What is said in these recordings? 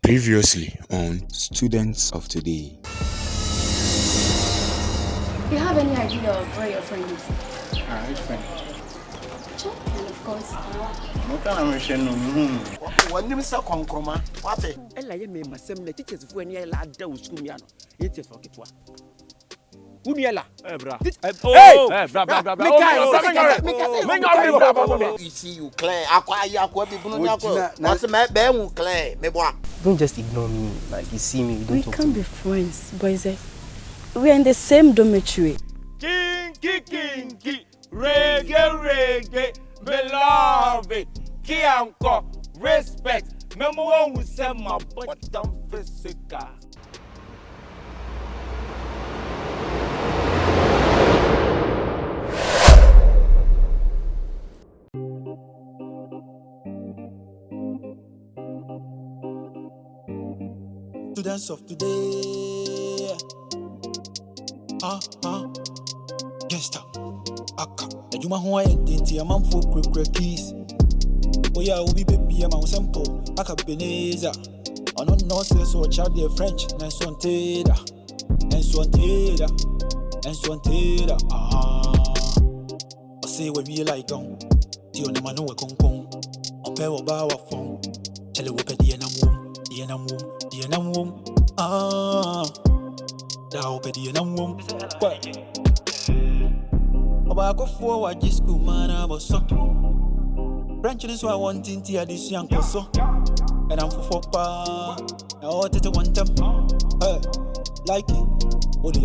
Previously on Students of Today. Do you have any idea of where your friend is? Which friend? And of course. What kind of mission? When you say concroma, what? Ella ye me masem na teachers fu eni la da usku mi ano. Ye teachers for kitwa. Umiela. Bra. You see you clear. Akwa be bunu akwa. What's my be who clear? Me boy. Don't just ignore me. Like you see me, you don't We talk can't to be me. friends, boys. We're in the same dormitory. Kinky, reggae, beloved, Kianko, respect. Remember when we said my bottom physical. Students of today. Gangsta. Aka. Ejuma ho identity amamfo krekre keys. Oya obi baby am simple. AKABENEZER. Ono no say so child the French. Nenswanteda. I say we be like on. Ti on ma no we konkon. On pe wo ba wa fon. Chele wo pe di enam wom. Da wo pe di enam wom. Oba ko fo wa ji school man aboso. French is what I want in tia this young so. And I'm for pa. I want it one time. Like it.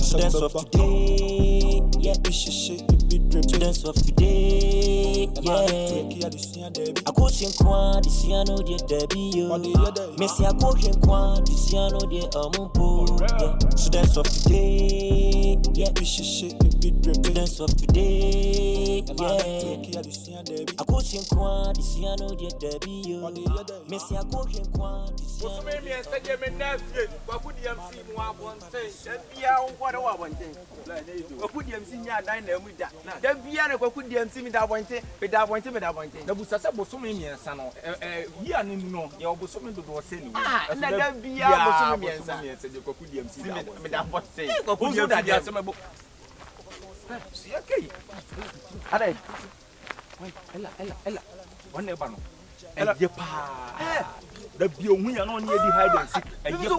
Students of today, yeah. Students of today, yeah. I go sing kwa this year no dear Debbie yo. Messi I go sing kwa this year no dear Amumpo. Students of today, yeah. Students of today, yeah. I go sing kwa this year no dear Debbie yo. Messi I go sing kwa this year. So maybe I said you nephew, what would you see more one say? What I want thing. What could you see ya dine with that? Then be an what could you see me that one thing, without one thing, without one thing. The Busasa was so many years, son. Yeah, no, you're so many to do saying. And then be a said you could see me without what saying. Who's that? Yes, my book. Okay. Are Ella. One never know. Ella, the we are not near the hide and seek. And you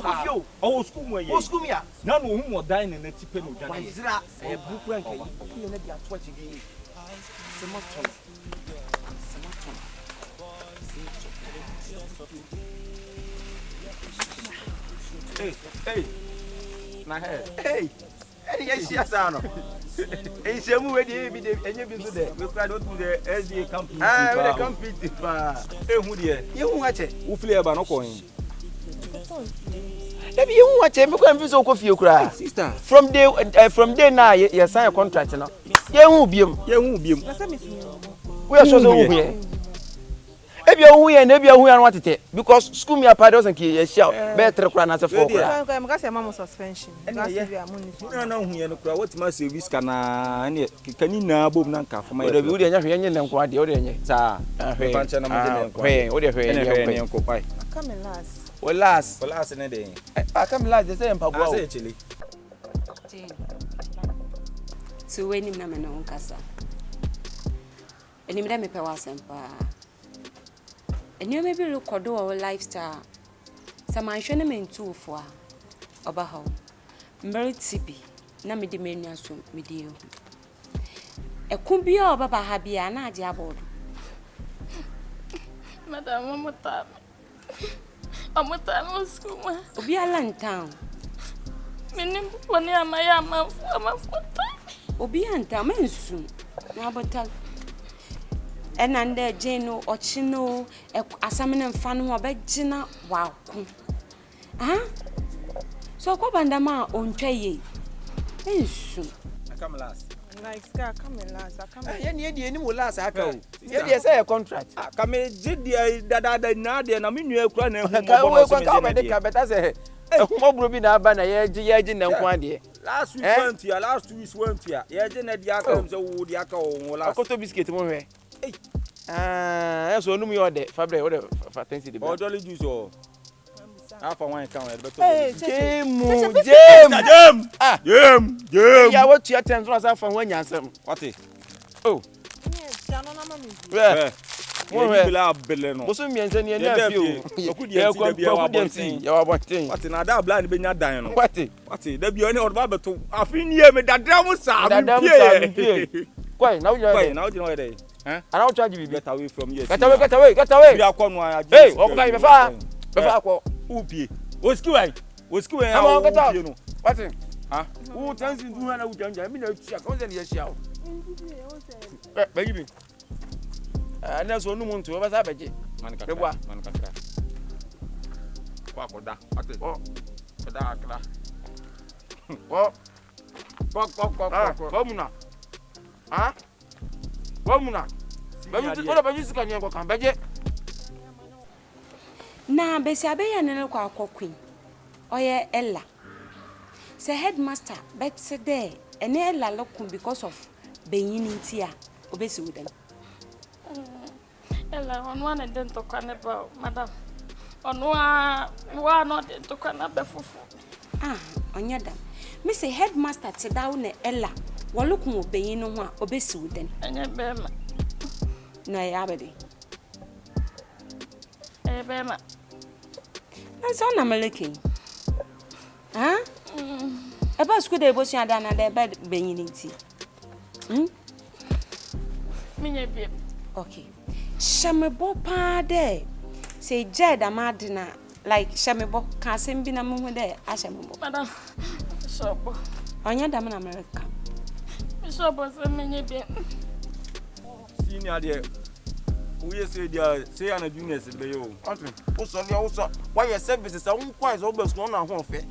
oh, school me. None of whom were dying in the chicken. A book rank. You let you watch again. Hey, my head. Hey, yes, yes, I know. It's a movie, and you've been to there. We try to do the SDA company. I compete. Hey, who dear? You watch it. Who play about no coin? If you watch it, because I'm so confused. Sister, from day now, you sign a contract now. You won't be. We are so here. If you are here, maybe you are what it because school me apart doesn't kill you. Shout better than as a four. I'm going to have suspension. No, here no crowd. What must you risk? Can you now boom nanka for my baby? You are here and quite the other. Sir, Come last. Well, last in a day. I come last the same, Papa. Actually, So when you name no casa. And you me pay was and you maybe look or do our lifestyle. Some I show them in two for about how married Tibi, na me demania so with you. A cumbia baba happy and I diabod. Madam, I'm a time school. Be a land town. Meaning, when I am a Obi and Taman soon. Now, but tell. And under Jano or Chino, a salmon and fan who are Gina, wow. So go bandama on tray. And soon. I come last. like scar come last. I come. Yeah, the animal last. I go. Yeah, they say a contract. Come did the Nadia and I mean you are Come by the carpet as a Mobrubi Nabana, Yajin and Quandy. Last week went here, last 2 weeks went here. Yajin at Yakams or Yako, last to biscuit. So no me order Fabre order for 10 city. Or dolly juice or Half one count. Hey, Jam. Yeah, what your turns was half one when you answer. What is? Oh. Where? Boso mi ense ni na fie o. Oku di MC ya wa bonten. What na da blind be nya dan no. What? Da bi oni odba beto. Afi ni e me dadra mu sa mi pie. Kwai, now you Kwai, now you know there. I don't charge you. Get away from here. Get away. Bi akọ no a. Hey, okay, be fa akọ. Who pie? O ski wai. Come on, get out. What? Huh? Who turns into one who turns? I mean, come on, yes, shout. Baby. And that's one woman to ever have a jet. Mankakra. Kwa koda. Ate. Oh. Koda akra. Oh. Komuna. Ah? Komuna. Baby, what about you can you come back? Na besi abeya nene kwa queen. Oye Ella. Say headmaster bet say there ene Ella lokum because of beyinintia obesi with them. Ella on one and then to canaba, madam. On one not to canaba fufu. Ah, on your dam. Me say headmaster te down ne Ella. Walukum obeyinu wa obesi with them. Anya bema. Na yabedi. Bema. That's all I'm looking. Huh? About school they both done at their bed beginning. Okay. Shamebo pa de. Say Jed Amadina like Shamebo can't send be na moon there. Ashamebo. Madam. Shop. On your damn America. Shop was a mini bit. Senior dear. We say dear say an junior say you. Also, why your services are quite almost one and one fair.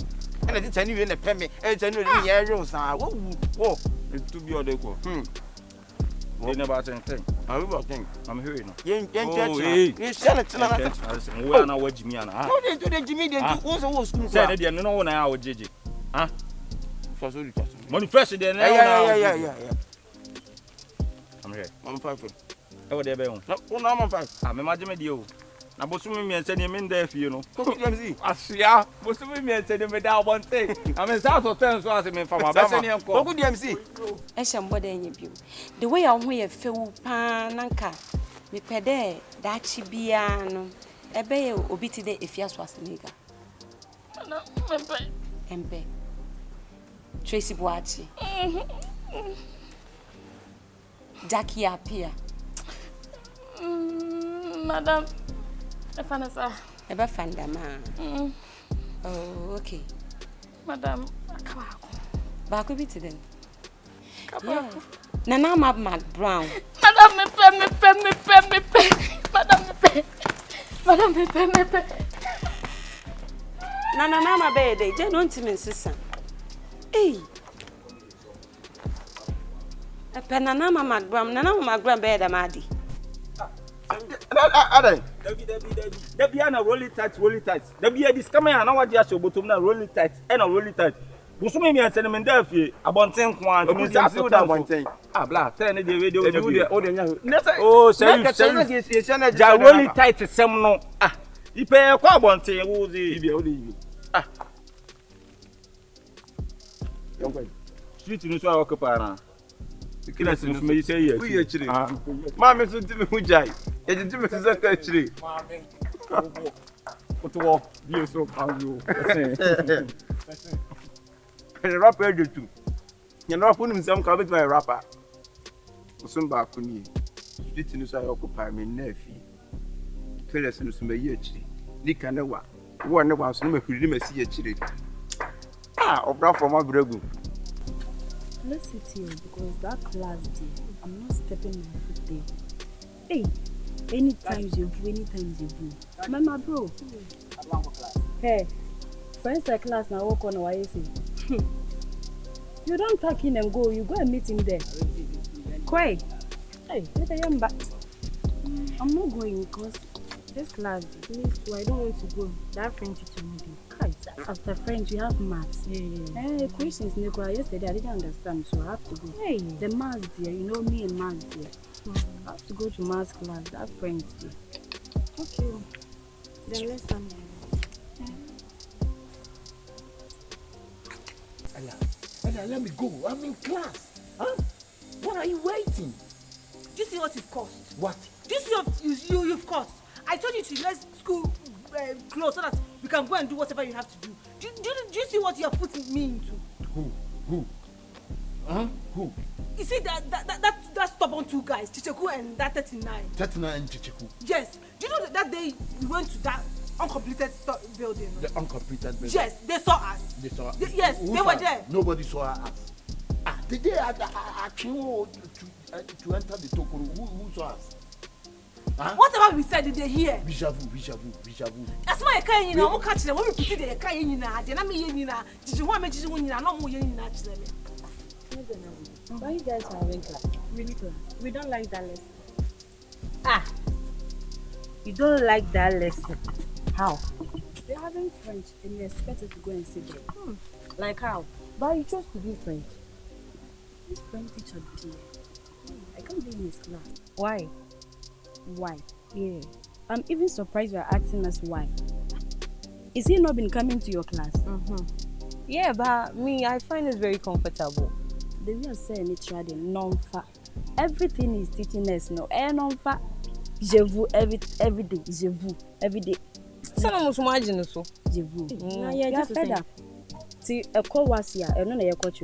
And I didn't tell you in a payment, and tell you in the areas. Whoa, it's to be all the go. They never think. I will think. I'm hearing. You sell it tonight. We are not watching me. How did you do Jimmy? Also, was school. Said they no one our JJ. Huh? For so manifest then. Yeah. I'm here. I'm 5 foot. Oh, there be on. No, I'm 5. I'm imagine deal. Na bosu me send him in there for you know. MC. Asia, bosu me send him that one thing. I'm in south of town so as me from my best any uncle. Go MC. Eshambode enyebiu. The way I ho ye fewu pa nanka. Me pede da chi bia no. Ebe ye obi ti de efiaso aseniga. No, Embe. Tracy Boachi. Jackie apia. Madam. Efanasa. Eba fandama. Oh, okay. Madam, ba ko bi ti den. Yeah. Nana Mac Brown. Madam me pe. Madam me pe. Nana ma be de je no ntimi nsesa. Eh. Epe Nana Mac Brown be da madi. Debbie na roll it tight. Debbie this come here na what just your bottom na roll it tight. And roll it tight. Bosu me send me there fie abonten kwa me say so da abonten. Ah bla, tell me the radio oh, say ja roll it tight sem no. Ah. Ipe kwa abonten wo zi. Ah. Street no so occupy na. Kila sinu me say yes. We actually. Mama so timi hujai. E ji timi so ka actually. Oto bi so kan yo. The rapper do too. You know put himself ka bet my rapper. Osun ba ko ni. Street no so occupy me na fi. Kila sinu so me ye actually. Ni kana wa. Wo ne wa so me huri me si actually. Ah, obra from abregu. Let's sit here because that class day, I'm not stepping my foot there. Hey, anytime you do. Mama bro. Hey, friends like class now walk on what you say. You don't talk in and go, you go and meet him there. Quay. Hey, let I am back. I'm not going because this class, I don't want to go. That friend teacher me. After French, you have maths. Equations, yesterday I didn't understand, so I have to go. Hey, the maths there, you know me and maths there. I have to go to maths class, that French there. Okay. Then let's come here. Tina, let me go. I'm in class. Huh? What are you waiting? Do you see what it cost? What? Do you see what you've cost? I told you to let school close so that we can go and do whatever you have to do. Do you see what you're putting me into? Who? Huh? Who? You see that stubborn two guys, Chicheku and that 39. 39 and Chicheku. Yes. Do you know that day we went to that uncompleted building? The uncompleted building. Yes, they saw us. They saw us. Yes, they were there. Nobody saw us. The day I came to enter the Tokoro, who saw us? Huh? Whatever we said, did they hear? Vijavu. That's why I can't, I'm catching them. When we put it there, I can't, then I'm here, did you want me to do no more, Why you guys are having class? Really class? We don't like that lesson. You don't like that lesson. How? They're having French and you're expected to go and sit there. Like how? But you chose to do French. This French teacher, dear. I can't be in his class. Why? Why? Yeah. I'm even surprised you're asking us why. Is he not been coming to your class? Yeah, but me, I find it very comfortable. The way I say naturally, non-fa. Everything is teaching us no. Non-fa. Je vous every day. Je vous every day. So no much imagine so. Je vous. You are fed up. See, a call was here. I don't know your coach.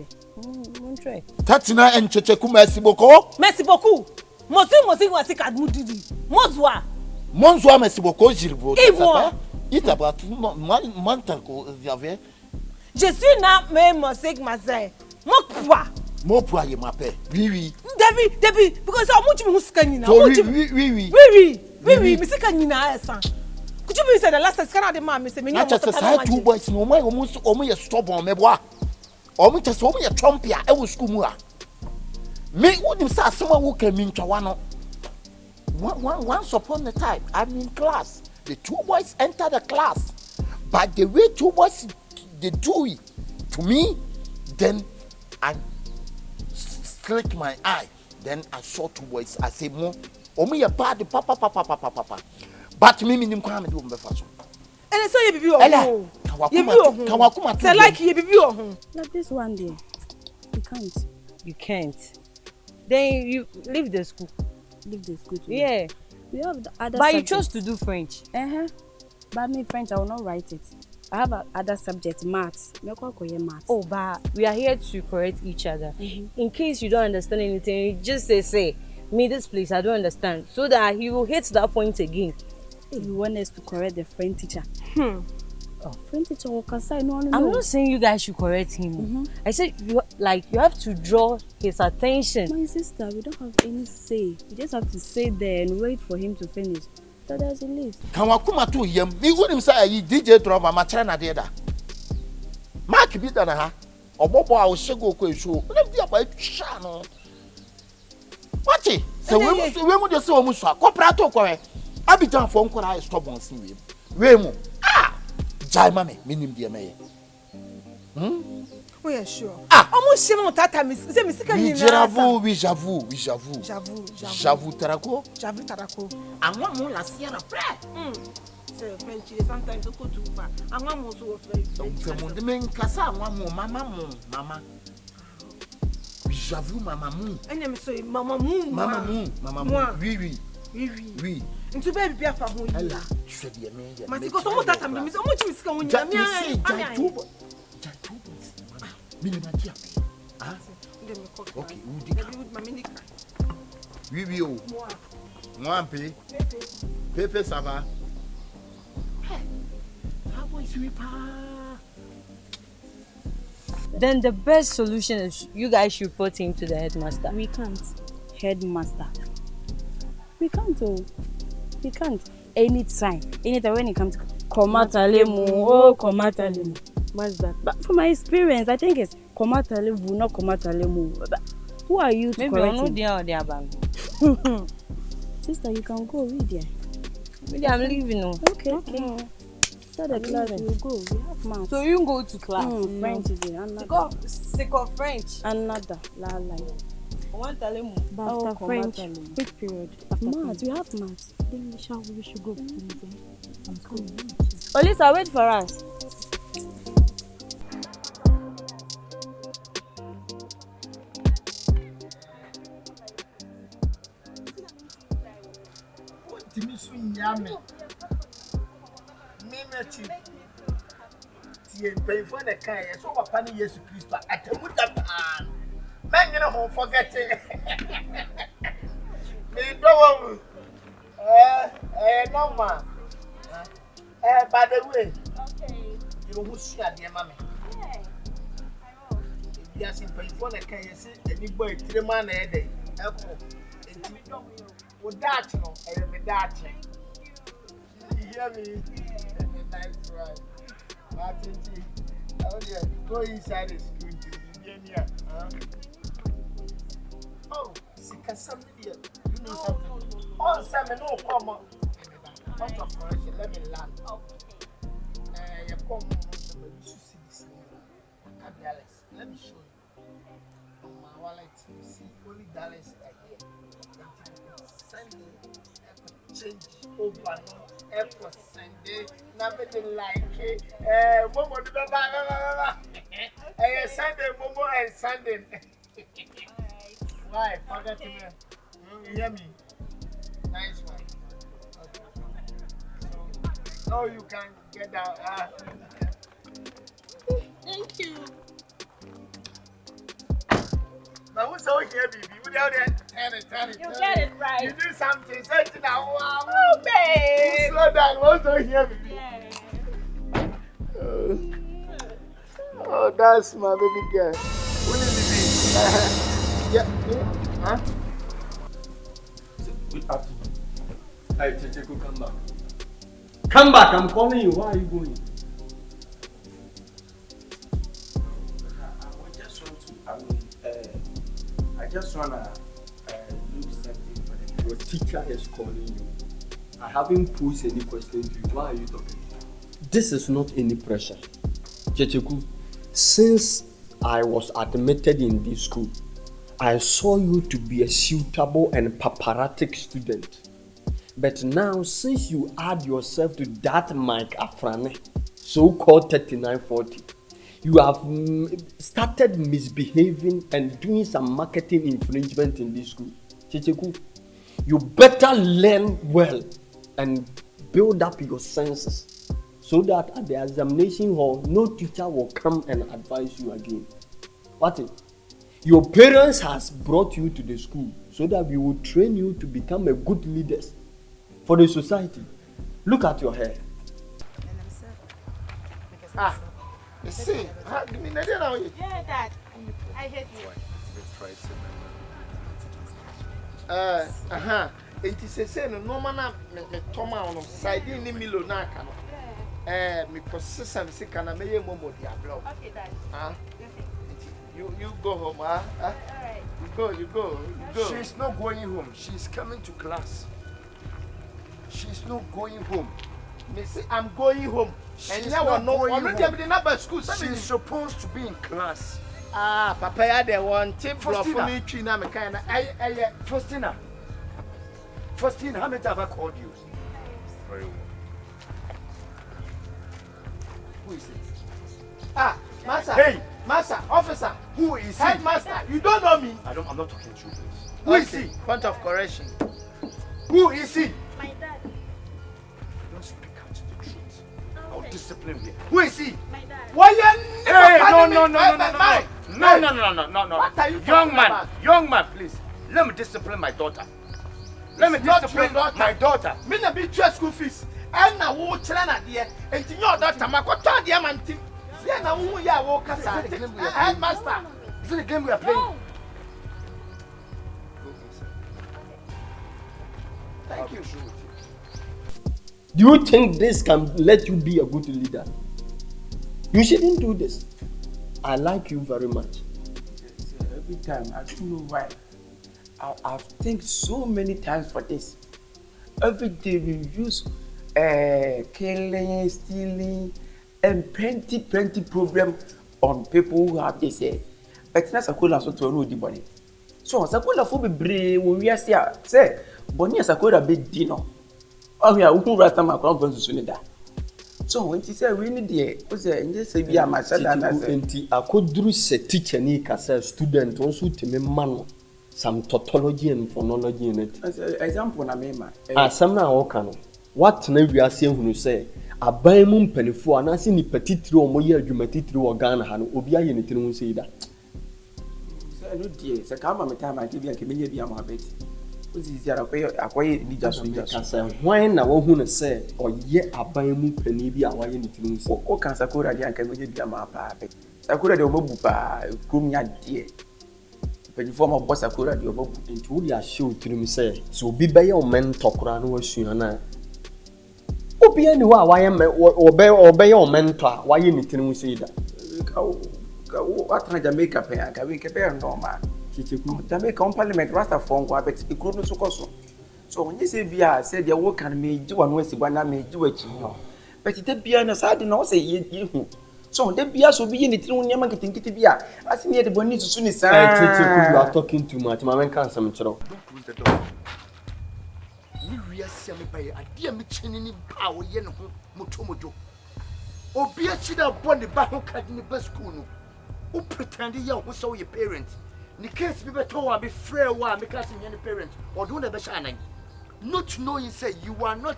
Montre. 39 and Chicheku, merci beaucoup. Merci beaucoup. Mosi was sick at Mudidi. Monsoir, merci beaucoup, Gilles. Il about month ago, je suis là, même Mosik Mazay. Mon poids, il m'appelle. Oui. Debbie, because how much you scanning? Oui, Mr. Canina, son. Could you be said the last time the man, Mr. Minya? Not just a 2 boys, no more, almost stop on me, boy. Almost just only a trumpia, I was school. Me wouldn't start someone who came into one. Once upon a time, I'm in class. The 2 boys enter the class. But the way 2 boys they do it to me, then I slick my eye. Then I saw 2 boys. I say, Mo, only a bad papa. But me minim kwame do mbefa so. And so you be Kawakuma. Say like you be like this one day. You can't. Then you leave the school. Yeah. We have the other but subjects. You chose to do French. But me French, I will not write it. I have other subject, maths. Oh, but we are here to correct each other. In case you don't understand anything, you just say, me this place, I don't understand. So that he will hit that point again. If you want us to correct the French teacher. French teacher will say no. I'm not saying you guys should correct him. I said you have to draw his attention. My sister, we don't have any say. We just have to stay there and wait for him to finish. So there's a list. Kawakuma to him. Me wouldn't say you DJ drama my China theater. Mark be done ha. Obobo I will go show. Let me about channel. What it? So we would just say Musa. Coprato correct. I be done for I stop on seeing Remo. Jai mame, minim dia me. We are sure. Almost shame on that time. Say Mr. Canina. J'avoue, Tarako. And one more last year of prayer. French sometimes go too far. And one more so afraid. The main casa, one more, mama. J'avoue, Mama Moon. And I'm saying, Mama Moon. Oui. Into baby beer for who you are. Matiko, so what time is so much is going to me. Okay, oui, moi, Pepe, ça va. Then the best solution is you guys should report him to the headmaster. We can't. Headmaster. We can't. We can't. Anytime when it comes to Komatalemu. What's that? But from my experience, I think it's Komatalemu, not Komatalemu. But who are you to correct him? Maybe Sister, you can go read there. Maybe I'm leaving now. Okay. Start the class, we'll go. We have maths. So you go to class? French is there. Sick of French? Another. After French, which period? Maths, we have maths. Then we should go. Olisa, wait for us. Yummy. Mimeti. Pay for the car, so what funny years to Christmas at the Mudapan. Man, you know, forget it. Me don't no man. By the way, you who see at your mammy. Yes, in pay for the car, you see, any boy, 3 man a day. With that, no, I am a that. You hear me? Nice, right? Martin, oh yeah, go inside the school to Virginia. Oh, see, can somebody you know something? Oh, Simon, no, come on. Point of correction, let me land. You come on, you should see this. Alex, let me show you. On my wallet, you see, only dollars are here. Sunday, change over. Airport Sunday, nothing like it. Momo, Sunday, Momo, and Sunday. Why? Forget me. You hear me? Nice one. Okay. So, now you can get out. Thank you. But who's over here, baby? Without that, turn it. You get it right. You do something. Say it now. Oh, babe. Slow down. What's over here, baby? Yeah. Oh, that's my baby girl. What is it? Yeah. Huh? Good afternoon. Hey, Checheku, come back. Come back, I'm calling you. Where are you going? I just want to look something for them. Your teacher is calling you. I haven't posed any question to you. Why are you talking? This is not any pressure. Checheku, since I was admitted in this school, I saw you to be a suitable and paparazzic student. But now, since you add yourself to that Mike Afrane, so-called 3940, you have started misbehaving and doing some marketing infringement in this school. Checheku, you better learn well and build up your senses so that at the examination hall, no teacher will come and advise you again. What? Your parents has brought you to the school so that we will train you to become a good leader for the society. Look at your hair. You see, Yeah, Dad. I hate you. It is a say no man me toma on side ni milo na aka no. Me process am say kana me ye momo dia blow. Okay, Dad. You go home, All right. You go. She's not going home. She's coming to class. She's not going home. Me say I'm going home. She's and not no going home. the number school. She's supposed to be in class. Papa ya de one tip for me tree na me kind Faustina, how many times have I called you? Very well. Who is it? Master. Hey, Master, officer. Who is he? Headmaster. You don't know me. I'm not talking to you, please. Who is he? Point of correction. Who is he? My dad. Don't speak out the truth. I'll discipline you. Who is he? My dad. Why you? Hey, no. No. What are you talking about? Young man, please. Let me discipline my daughter. Let me discipline my daughter. Me na be try school fees. And na wo chira na de. Enti your daughter makoto de amanti. See na wo ya wo kasa. Headmaster. Is it the game we are playing? No. Thank you. Do you think this can let you be a good leader? You shouldn't do this. I like you very much. Every time, I don't know why. I've think so many times for this. Every day we use killing, stealing, and plenty problem on people who have this. But that's a cool answer to know body. So, as a cool for be brave, we are say, Bonnie as a cool a bit dinner. Oh, yeah, who rest my conference soon. So, when she said, we need the just say, be a master than I could do a teacher, as a student, also to me, man. Some tautology and phonology in it. As an example, I mean, some now, can what na wiase hunu sɛ aban mu mpanifo anase ni petitiri o moye adwuma titiri wo Ghana ha no obi aye ne tiri ho sei da sɛ no die sɛ ka ma me time ake bia ke menya bia ma beti ozi zi ara akoye ni jaso ka sɛ hwan na wo hunu sɛ ɔyɛ aban mu pani bi a waye ne tiri ho sei o kan sakura dia anka menya bia ma pa beti sakura de o mabu pa krum nya die penifo ma boss sakura de o mabu nti wo ya show tiri mi sɛ so obi bɛyɛ o mentor kora no wasua na obi ani wa waye obey o mentor waye ne tiri ho sei da ka wo atana Jamaica pe anka we ke be normal chichiku Jamaica on parliament rasta for ngo abet ikru no so koso so onye se bia se de wo kan me ji wa no asiba na me ji wa chi no but de bia na sa de na wo se ye hu so de bia so bi ye ne tiri ho nyama kitinkiti bia ase ne de boni susu ni sa chichiku you are talking too much ma men kan sam chiro ni wiase me baye ade me kyeni ni ba wo ye ne ho motomojo obi a chi da bo ne ba ho kadi ne ba school no o pretend ye ho so your parent ni case bi beto wa be frɛ wa me class me parent or do na be sha nan not knowing say you are not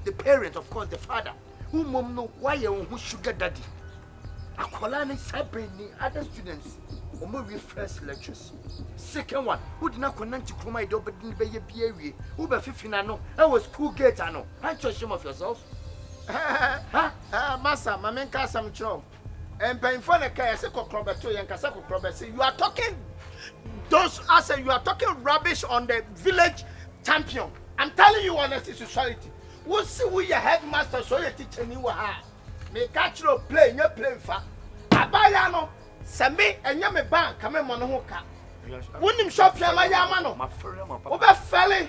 the parent, of course the father who mom no why you who sugar daddy akola ne sabe ni other students omo we first lectures second one who did not connect to kroma ido be be ye bia wie who be fifina no e was school gate ano and you shame of yourself massa mamen ka sam chro and pay for the car say kokrobeto yen ka say kokrobeto you are talking those I say you are talking rubbish on the village champion. I'm telling you honestly society. We'll see who your headmaster so your teacher ni wa ha. Me catch you play, you play fa. Abaya no, se me enya me bank kame mo no ho ka. Wonim shop ya ma ya ma no. Wo be fele.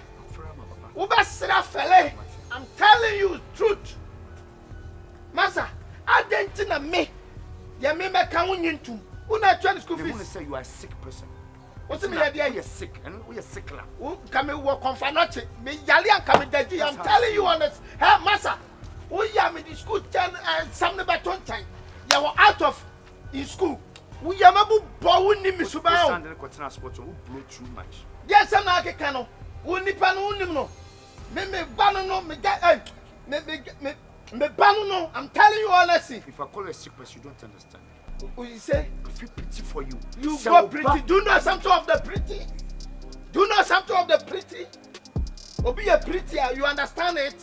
Wo be sra fele. I'm telling you truth. Masa, adentina me. Ya me ka wonyintum. Una try school fees. They say you are a sick person. What's the idea? You're sick, and we're sick now. Come work on Fanachi. Me Yali and come Daji. I'm telling you honest. Hey, Massa, we are in the school 10 and some about 20 time. You were out of in school. We are mabu bawun ni misubao. Sunday continue sport who blow too much. Yes, I'm not a cano. Uni panu no. Me banano me get me banano. I'm telling you honestly. If I call you a sick person, you don't understand. What you say? I feel pity for you. You so got pretty. Do you know something of the pretty? Do you know something of the pretty? Or be a pretty, you understand it?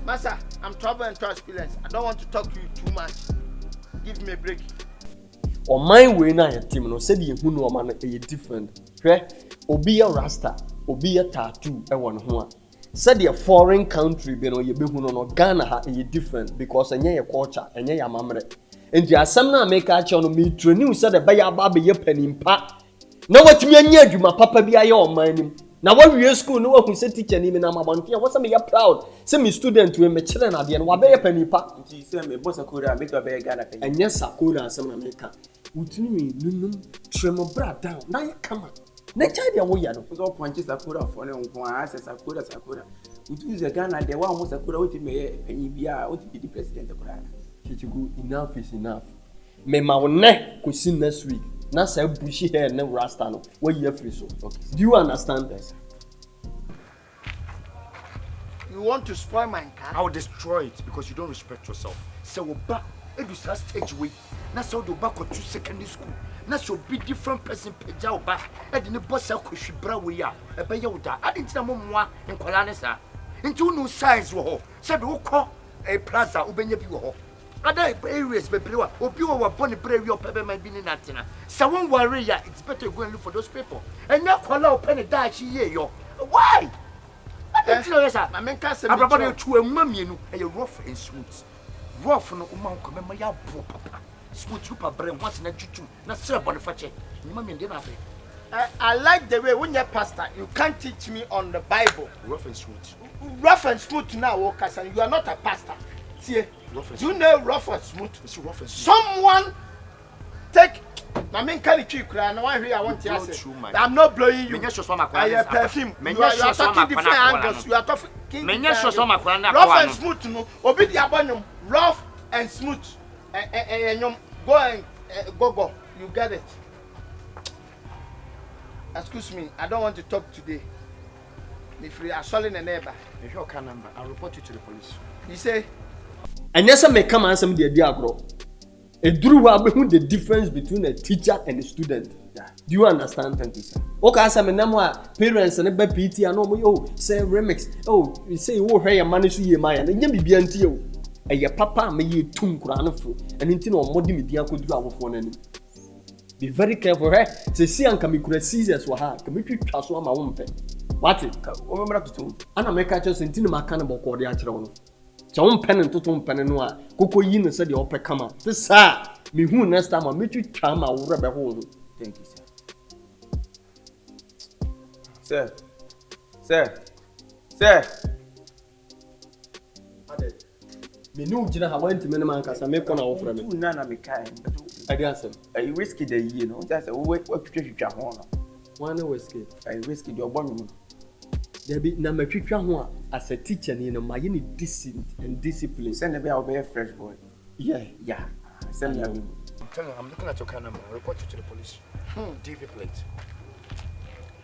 Massa, I'm traveling to experience. I don't want to talk to you too much. Give me a break. On my way na your team no said you no man e different. Hwe obi a rasta, obi a tattoo e won ho a. Said the foreign country be no ye be hu no Ghana ha e different because enye your culture, enye your mamre. Enti asem na make a cho no me training said the be ya ba be ye panimpa. Na watimi anya adwuma papa bi aye o man nim. Na wa wie school no wa hu se teacher ni me na mabonte wa se me ya proud. Se me student we me kire na de no wa be ye panimpa. Nti se me boss akura make be Ghana pen. Anya sakura asem na make. Utini me nunum tremo bra down. Na ye kama. Na child ya wo ya no. So ponche sakura for ne nko a se sakura. Utini ze Ghana de wa mo sakura woti me panyi bia woti di president akura. Chichigu, enough is enough. Me ma wone kosi next week. Na say bushy hair ne rasta no. What you free so? Okay. Do you understand this? You want to spoil my car? I will destroy it because you don't respect yourself. So oba edu sa stage way. Na so do back to secondary school. Na so be different person peja oba. E de ne boss akohwibra we a e be ye oda. Adentina mo moa nkwala ne sa. Nti unu size wo ho. Se be wo kɔ a plaza ubenya bi wo ho. Other areas bebre obi wo boni brewi opebe man bi ni natina. So won worry ya, it's better go and look for those people. And na kwala open the dash ye yo. Why? I don't know yes sir. My men can say ababa to a mamienu e rough and smooth. Rough no uma ko mema ya bo papa. Smooth super brain once na tutu na sere boni fache. Ni mami ndi na fe. I like the way when you're pastor, you can't teach me on the Bible. Rough and smooth. Rough and smooth now, Walkers, and you are not a pastor. See, do you know rough and smooth? It's rough and smooth. Someone take. I mean, can you keep crying? I want to say, I'm not blowing you. I am perfume. You are talking different angles. You are talking. Rough and smooth, no. Obi di abanyum. Rough and smooth. Go and go. You get it. Excuse me. I don't want to talk today. If you are solid a neighbor, if your car number, I'll report you to the police. You say? And yes, I may come and some the agro. A drew about the difference between a teacher and a student. Yeah. Do you understand? Thank you, sir. Okay, some parents and a PT and oh, say remix. Oh, you say you hey a man is ye my and you be anti you. And your papa may you tune crown fruit and into no more media could do our phone enemy. Be very careful, eh? Say, see, and come me Caesars were hard. Come you trust one my own pen. What it? Remember to do. And I make a just in my cannibal called the Achron. So one pen and two pen and noir. Coco yin said the upper come out. This sir, me who next time I meet you charm, I will rub a hole. Thank you, sir. Sir. Me no jina ha went to minimum cause I make one offer me. Nana me kind. I guess I risky the year, no? Just what you want. One whiskey. I risky your bone. There be na me twitwa ho as a teacher you know my unit decent and discipline. Send me I'll be a fresh boy. Yeah. Send me. Tell him I'm looking at your car number. I'll report you to the police. DV plate.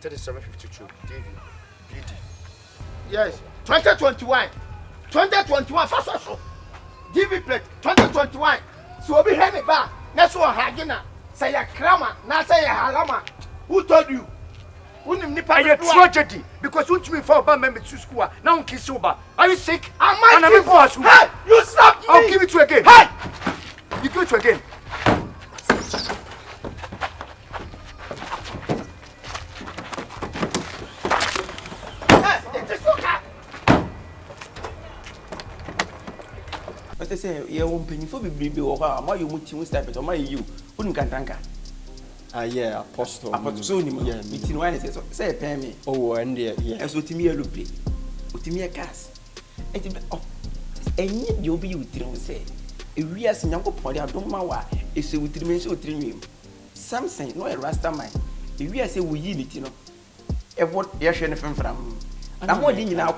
3752 DV BD. Yes. 2021. 2021 fast. DV plate 2021. So be hear me back. Next one hagina. Say a krama, na say a halama. Who told you? A tragedy because you me for a member to school. Now kiss over. Are you sick? I'm a boss. Hey, you stop me. I'll give it to you again. Hey, you give it to you again. Hey, it is okay. But I say, you won't pay for baby or how you would step it or my you wouldn't cantanka. Yeah, apostle. Apostle, yeah, meeting one is say, pay me. Oh, and yeah. As with me a loop, with me a cast. And you'll be with you say. If we are seeing young body, I don't know why. It's a with me so dream. Something, no a rasta mine. If we are say we yield it, you know. And what they're sharing from. I'm more than now,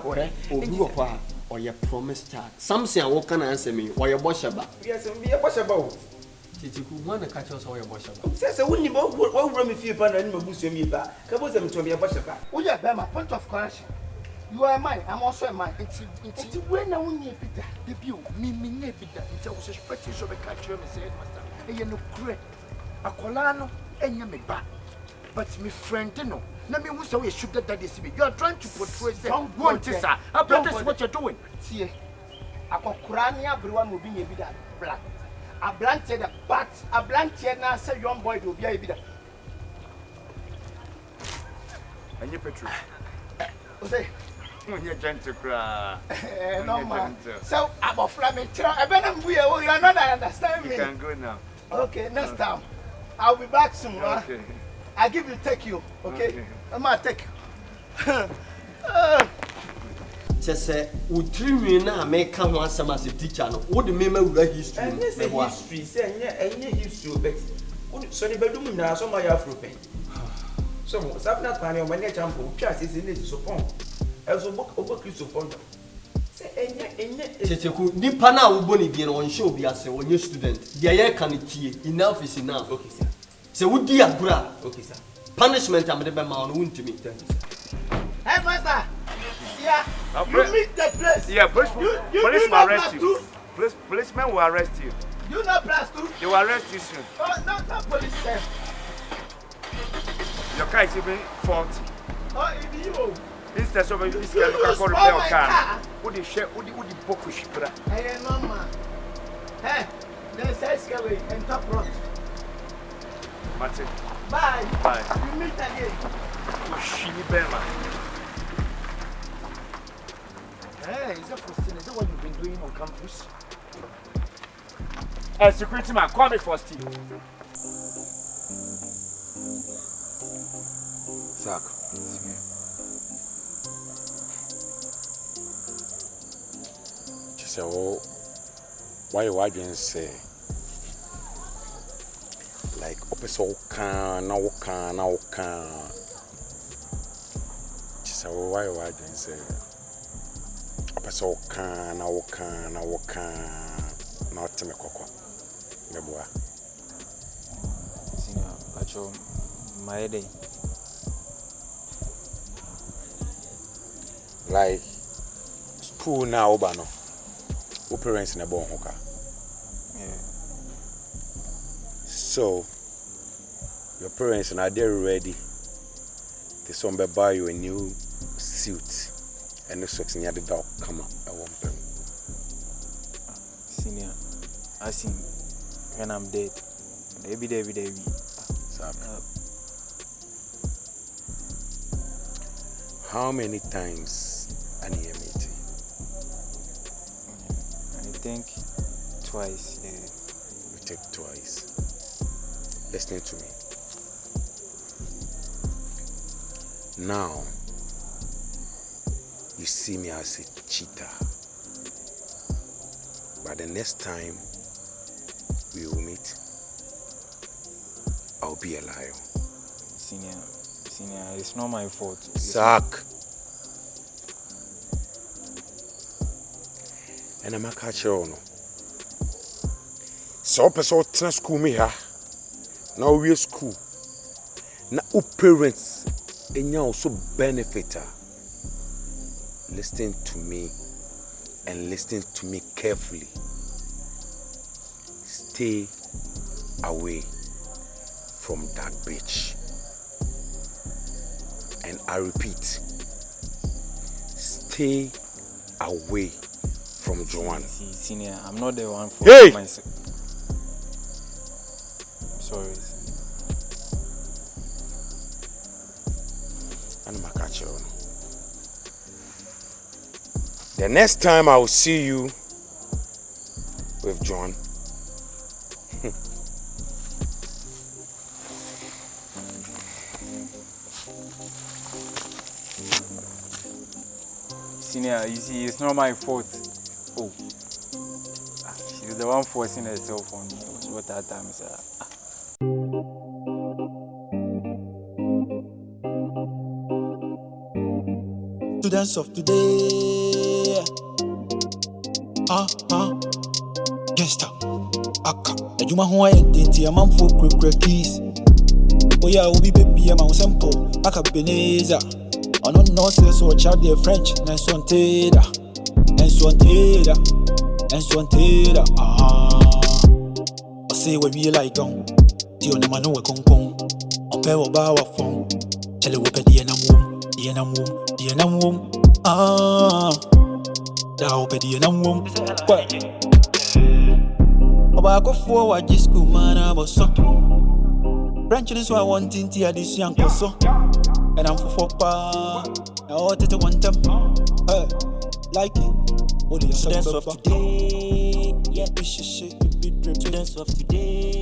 or your promise tag. Something I will can answer me, or your boss about. Yes, and be a boss about. Did you want to catch us or your boss about? Says I wouldn't know what room if you pan and move me back. Come with them to be a boss about. Oh, yeah, my point of correction. You are mine, I'm also mine. It's when I won't need Peter. The view, me, Peter. It's a suspicion of a catcher, Miss Headmaster. And you know, great. A colano, and you make back. But my friend, you know, let me who a sugar that is me. You are trying to portray, don't want this, sir. I bet that's what you're doing. See, a Korania, everyone will be a bit black. A blanket, but a blanket now say young boy will be a bit. And you Petru. Say, when you're gentle, cry. No, man. So, I'm a flaming trail. I bet you are not understand me. You can go now. Okay, next time. I'll be back soon. Okay. I'll give you take you. Okay? I'm gonna take you. Just say, would you now make come once as a teacher? What the member would history? And this is history, say, any history, but so the bedroom now, so my Afro pen. So, something that my when you jump for just is in it so fun. As a book over Christopher. Checheku, Nipa na uboni bien on show be as a new student. The air can it enough is enough. Okay, sir. So would be a bra. Okay, sir. Punishment I'm the man won't to me. Hey, master. Yeah. You meet the place. Yeah, policeman will arrest you. Policeman will arrest you. You know plus 2? They will arrest you soon. Oh, not police, sir. Your car is even faulty. Oh, it's you. Instead of this guy, you can call repair your car. What the share? What the book we ship? Hey, mama. Hey, there's a skyway and top road. Martin. Bye. Bye. You meet again. Shini Bema. Hey, is that for is that what you've been doing on campus? Hey, security man, call me first. Zach. So, why you didn't say like opeso can now can so why you didn't say opeso can now can not to me cocoa meboa senior pacho my day Like school now, Obano. Who parents in a born hooker? Yeah. So your parents are they ready? They some buy you a new suit and the socks near the dog come up. I won't pay. Senior, I see when I'm dead. Debbie. How many times an year meeting? I think twice. Yeah. We take twice. Listen to me. Now, you see me as a cheater. But the next time we will meet, I'll be a liar. Senior, it's not my fault. Sack. And I'm a catcher or no. So, person to school me here. Now we're school. Now, parents and you also benefit. Listen to me and listen to me carefully. Stay away from that bitch. And I repeat, stay away from Joanne. See, Senior, I'm not the one for myself. I'm sorry. I'm a catcher. The next time I will see you with John, Senior, you see, it's not my fault. Oh, she's the one forcing herself on me. What that time is. Students of today, gangsta, aka, the Juma Hawaii identity, a man for quick keys. Oh, yeah, will be baby, a man simple, AKABENEZER. I don't know, say so, child, they're French, and so on teda, I say, we be like, the only man who will come, on pair of our phone, tell you what the enam womb, thou petty enam womb. About for what this school man was so. Branching is why I want to hear this young so. And I'm for pa. I want to want them. Like it. What do you say of today? Yeah, we should shake it, be students of today.